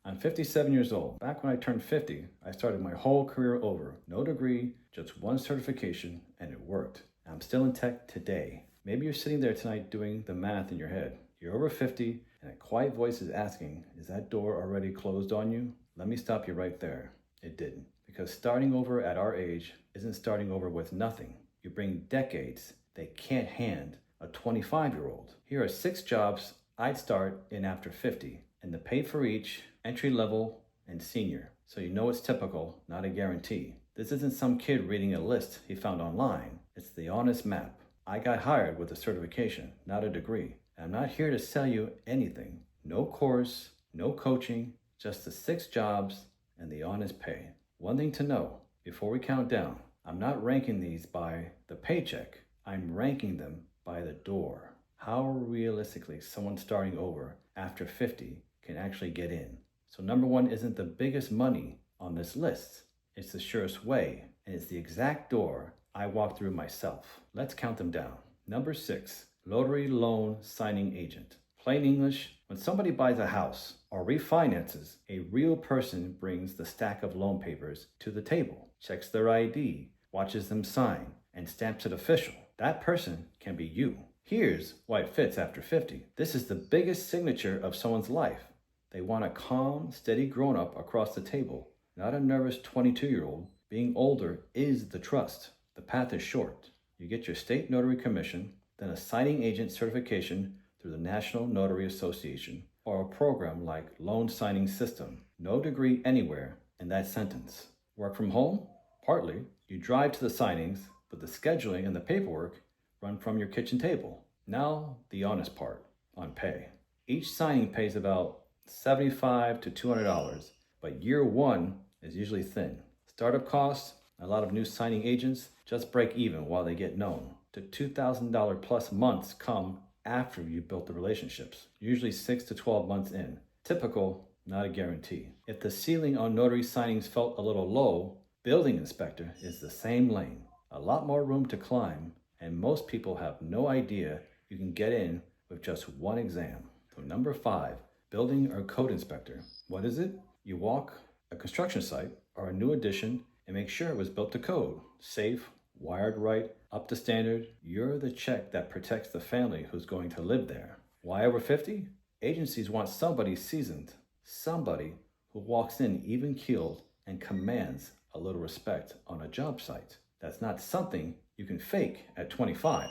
I'm 57 years old. Back when I turned 50, I started my whole career over. No degree, just one certification, and it worked. I'm still in tech today. Maybe you're sitting there tonight doing the math in your head. You're over 50, and a quiet voice is asking, is that door already closed on you? Let me stop you right there. It didn't. Because starting over at our age isn't starting over with nothing. You bring decades they can't hand a 25-year-old. Here are 6 jobs I'd start in after 50, and the pay for each, entry level and senior. So you know it's typical, not a guarantee. This isn't some kid reading a list he found online. It's the honest map. I got hired with a certification, not a degree. I'm not here to sell you anything. No course, no coaching, just the 6 jobs and the honest pay. One thing to know, before we count down, I'm not ranking these by the paycheck. I'm ranking them by the door. How realistically someone starting over after 50 can actually get in. So number 1 isn't the biggest money on this list. It's the surest way, and it's the exact door I walked through myself. Let's count them down. Number 6, Notary Loan Signing Agent. Plain English, when somebody buys a house or refinances, a real person brings the stack of loan papers to the table, checks their ID, watches them sign, and stamps it official. That person can be you. Here's why it fits after 50. This is the biggest signature of someone's life. They want a calm, steady grown-up across the table, not a nervous 22-year-old. Being older is the trust. The path is short. You get your state notary commission, then a signing agent certification through the National Notary Association, or a program like Loan Signing System. No degree anywhere in that sentence. Work from home? Partly. You drive to the signings, but the scheduling and the paperwork run from your kitchen table. Now, the honest part, on pay. Each signing pays about $75 to $200, but year 1 is usually thin. Startup costs, a lot of new signing agents just break even while they get known. The $2,000 plus months come after you've built the relationships, usually 6 to 12 months in. Typical, not a guarantee. If the ceiling on notary signings felt a little low, building inspector is the same lane. A lot more room to climb, and most people have no idea you can get in with just one exam. So number 5, building or code inspector. What is it? You walk a construction site or a new addition and make sure it was built to code, safe, wired right, up to standard. You're the check that protects the family who's going to live there. Why over 50? Agencies want somebody seasoned, somebody who walks in even-keeled and commands a little respect on a job site. That's not something you can fake at 25.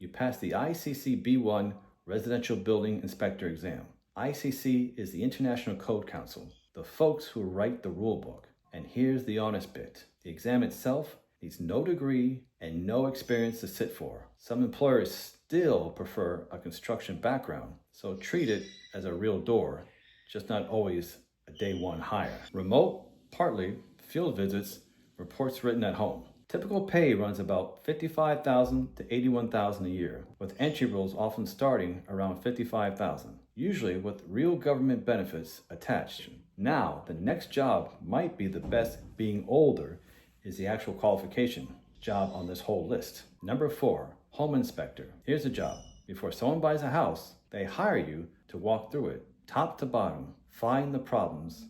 You pass the ICC B1 Residential Building Inspector exam. ICC is the International Code Council, the folks who write the rule book. And here's the honest bit. The exam itself needs no degree and no experience to sit for. Some employers still prefer a construction background, so treat it as a real door, just not always a day 1 hire. Remote, partly, field visits, reports written at home. Typical pay runs about $55,000 to $81,000 a year, with entry roles often starting around $55,000, usually with real government benefits attached. Now, the next job might be the best. Being older is the actual qualification job on this whole list. Number 4, home inspector. Here's a job. Before someone buys a house, they hire you to walk through it, top to bottom, find the problems,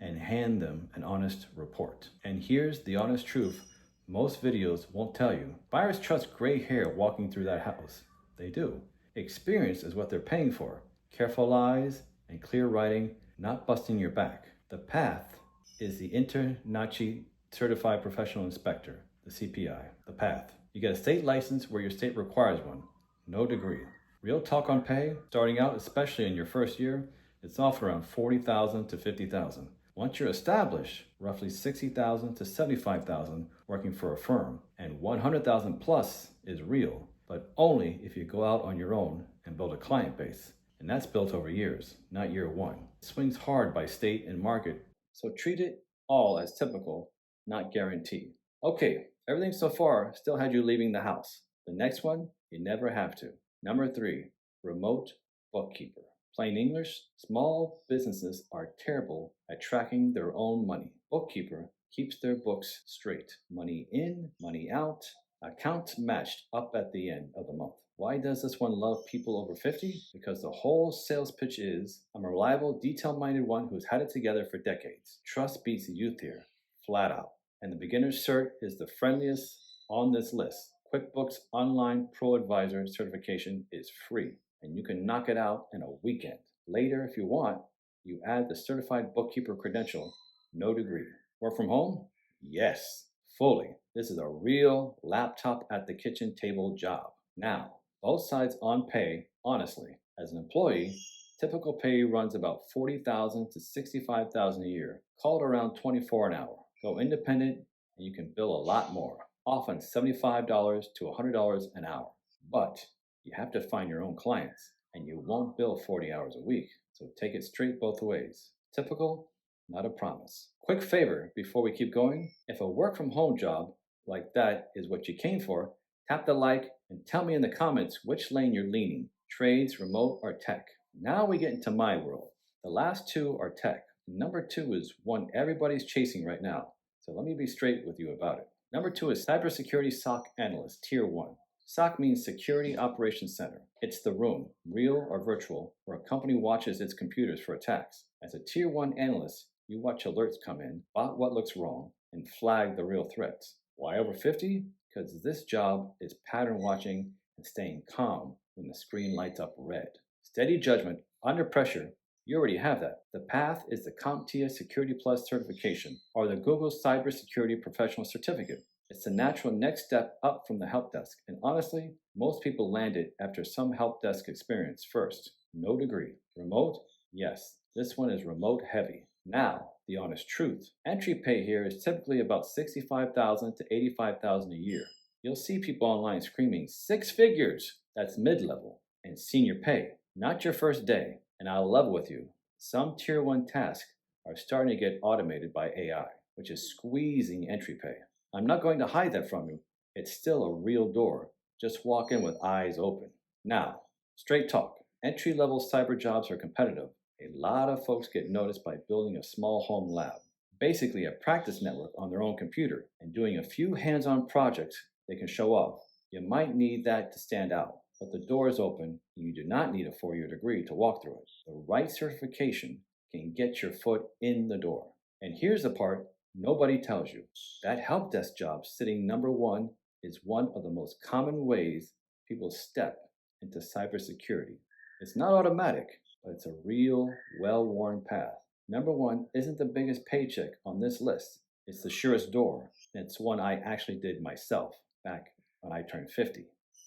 and hand them an honest report. And here's the honest truth most videos won't tell you. Buyers trust gray hair walking through that house. They do. Experience is what they're paying for. Careful eyes and clear writing, not busting your back. The path is the InterNACHI Certified Professional Inspector, the CPI. The path. You get a state license where your state requires one. No degree. Real talk on pay, starting out, especially in your first year, it's off around $40,000 to $50,000. Once you're established, roughly $60,000 to $75,000 working for a firm, and $100,000 plus is real, but only if you go out on your own and build a client base. And that's built over years, not year 1. It swings hard by state and market, so treat it all as typical, not guaranteed. Okay, everything so far still had you leaving the house. The next one, you never have to. Number 3, remote bookkeeper. Plain English, small businesses are terrible at tracking their own money. Bookkeeper keeps their books straight. Money in, money out, account matched up at the end of the month. Why does this one love people over 50? Because the whole sales pitch is, I'm a reliable, detail-minded one who's had it together for decades. Trust beats youth here, flat out. And the beginner's cert is the friendliest on this list. QuickBooks Online Pro Advisor certification is free, and you can knock it out in a weekend. Later, if you want, you add the certified bookkeeper credential, no degree. Work from home? Yes, fully. This is a real laptop at the kitchen table job. Now, both sides on pay, honestly. As an employee, typical pay runs about $40,000 to $65,000 a year. Call it around $24 an hour. Go independent and you can bill a lot more, often $75 to $100 an hour. But you have to find your own clients and you won't bill 40 hours a week. So take it straight both ways. Typical, not a promise. Quick favor before we keep going. If a work from home job like that is what you came for, tap the like and tell me in the comments which lane you're leaning, trades, remote, or tech. Now we get into my world. The last two are tech. Number two is one everybody's chasing right now. So let me be straight with you about it. Number two is Cybersecurity SOC Analyst, Tier 1. SOC means Security Operations Center. It's the room, real or virtual, where a company watches its computers for attacks. As a Tier 1 analyst, you watch alerts come in, spot what looks wrong, and flag the real threats. Why over 50? Because this job is pattern watching and staying calm when the screen lights up red. Steady judgment under pressure, you already have that. The path is the CompTIA Security Plus certification or the Google Cybersecurity Professional Certificate. It's the natural next step up from the help desk, and honestly, most people land it after some help desk experience first. No degree. Remote? Yes, this one is remote heavy. Now, the honest truth. Entry pay here is typically about $65,000 to $85,000 a year. You'll see people online screaming 6 figures. That's mid-level and senior pay, not your first day. And I'll level with you. Some Tier 1 tasks are starting to get automated by AI, which is squeezing entry pay. I'm not going to hide that from you. It's still a real door. Just walk in with eyes open. Now, straight talk. Entry-level cyber jobs are competitive. A lot of folks get noticed by building a small home lab, basically a practice network on their own computer, and doing a few hands-on projects they can show off. You might need that to stand out, but the door is open and you do not need a 4-year degree to walk through it. The right certification can get your foot in the door. And here's the part nobody tells you. That help desk job sitting number 1 is one of the most common ways people step into cybersecurity. It's not automatic, but it's a real, well-worn path. Number 1 isn't the biggest paycheck on this list. It's the surest door, and it's one I actually did myself back when I turned 50.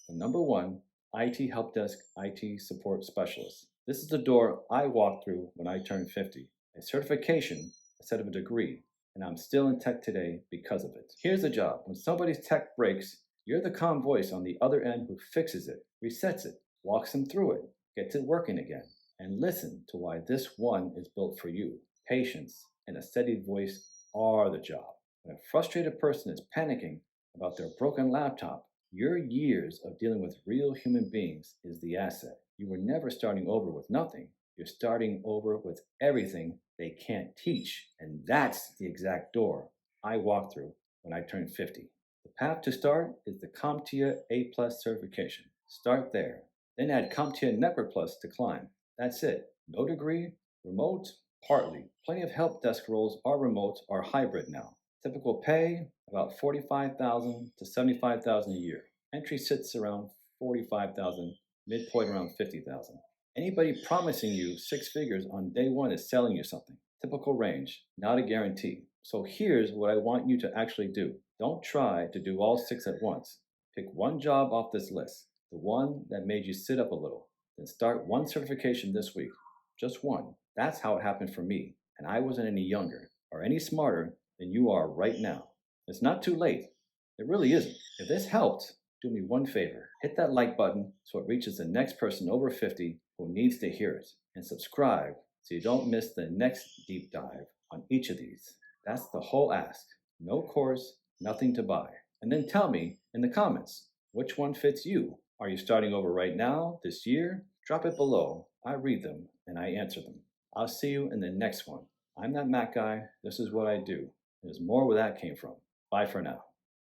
The number 1, IT Help Desk IT Support Specialist. This is the door I walked through when I turned 50. A certification instead of a degree, and I'm still in tech today because of it. Here's the job. When somebody's tech breaks, you're the calm voice on the other end who fixes it, resets it, walks them through it, gets it working again, and listen to why this one is built for you. Patience and a steady voice are the job. When a frustrated person is panicking about their broken laptop, your years of dealing with real human beings is the asset. You were never starting over with nothing. You're starting over with everything they can't teach. And that's the exact door I walked through when I turned 50. The path to start is the CompTIA A+ certification. Start there. Then add CompTIA Network Plus to climb. That's it. No degree, remote, partly. Plenty of help desk roles are remote or hybrid now. Typical pay, about $45,000 to $75,000 a year. Entry sits around $45,000, midpoint around $50,000. Anybody promising you 6 figures on day 1 is selling you something. Typical range, not a guarantee. So here's what I want you to actually do. Don't try to do all 6 at once. Pick one job off this list, the one that made you sit up a little. Then start one certification this week. Just one. That's how it happened for me. And I wasn't any younger or any smarter than you are right now. It's not too late. It really isn't. If this helped, do me one favor. Hit that like button so it reaches the next person over 50 who needs to hear it. And subscribe so you don't miss the next deep dive on each of these. That's the whole ask. No course, nothing to buy. And then tell me in the comments, which one fits you? Are you starting over right now, this year? Drop it below. I read them and I answer them. I'll see you in the next one. I'm that Mac guy. This is what I do. There's more where that came from. Bye for now.